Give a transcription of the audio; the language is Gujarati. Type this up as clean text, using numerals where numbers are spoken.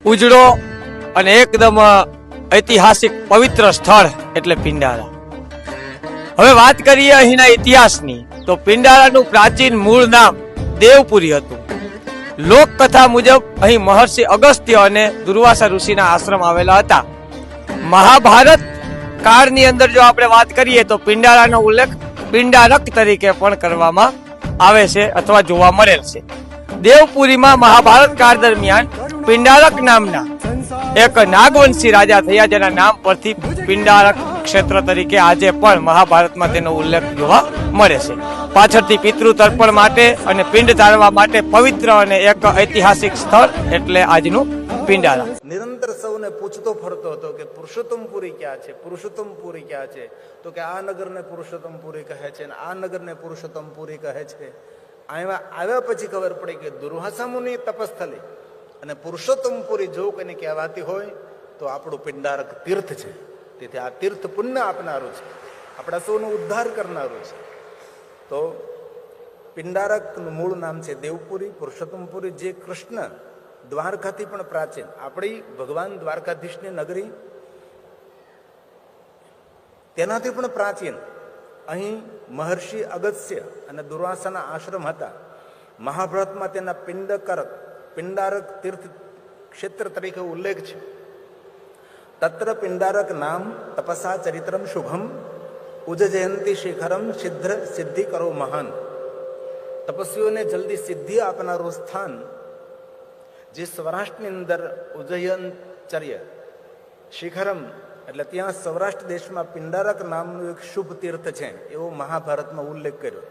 ઉજળો અને એકદમ ઐતિહાસિક પવિત્ર સ્થળ એટલે પિંડારા. હવે વાત કરીએ અહીંના ઇતિહાસની તો પિંડારાનું પ્રાચીન મૂળ નામ દેવપુરી હતું. લોકકથા મુજબ અહીં મહર્ષિ અગસ્ત્ય અને દુર્વાસા ઋષિના આશ્રમ આવેલા હતા. મહાભારત કાળની અંદર જો આપણે વાત કરીએ તો પિંડારાનો ઉલ્લેખ પિંડારક તરીકે પણ કરવામાં આવે છે અથવા જોવા મળેલ છે. દેવપુરીમાં મહાભારત કાળ દરમિયાન પિંડારક નામના એક નાગવંશી રાજા થયા, જેના નામ પરથી પિંડારક ક્ષેત્ર તરીકે આજે પણ મહાભારતમાં તેનો ઉલ્લેખ જોવા મળે છે. પાછળથી પિતૃ તર્પણ માટે અને પિંડ તારવા માટે પવિત્ર અને એક ઐતિહાસિક સ્થળ એટલે આજનું પિંડારા. નિરંતર સૌને પૂછતો ફરતો હતો કે પુરુષોત્તમપુરી ક્યાં છે, પુરુષોત્તમપુરી ક્યાં છે? તો કે આ નગરને પુરુષોત્તમપુરી કહે છે અને આ નગરને પુરુષોત્તમપુરી કહે છે. આવ્યા પછી ખબર પડી કે દુર્વાસા મુનિ તપસ્થલી અને પુરુષોત્તમપુરી જો કોઈને કહેવાતી હોય તો આપણું પિંડારક તીર્થ છે. તેથી આ તીર્થ પુણ્ય આપનારું છે, આપણા સૌનો ઉદ્ધાર કરનારું છે. તો પિંડારકનું મૂળ નામ છે દેવપુરી. પુરુષોત્તમપુરી જે કૃષ્ણ દ્વારકાથી પણ પ્રાચીન, આપણી ભગવાન દ્વારકાધીશની નગરી તેનાથી પણ પ્રાચીન. અહીં મહર્ષિ અગસ્ત્ય અને દુર્વાસાના આશ્રમ હતા. મહાભારતમાં તેના પિંડારક તીર્થ ક્ષેત્ર તરીકે ઉલ્લેખ છે. તત્ર પિંડારક નામ તપસા ચરિત્રમ શુભમ ઉજજયંતી શિખરમ સિદ્ધિ કરો મહાન. તપસ્વીઓને જલ્દી સિદ્ધિ આપનારું સ્થાન જે સૌરાષ્ટ્રની અંદર ઉજ્જયનચર્ય શિખરમ એટલે ત્યાં સૌરાષ્ટ્ર દેશમાં પિંડારક નામનું એક શુભ તીર્થ છે એવો મહાભારતમાં ઉલ્લેખ કર્યો.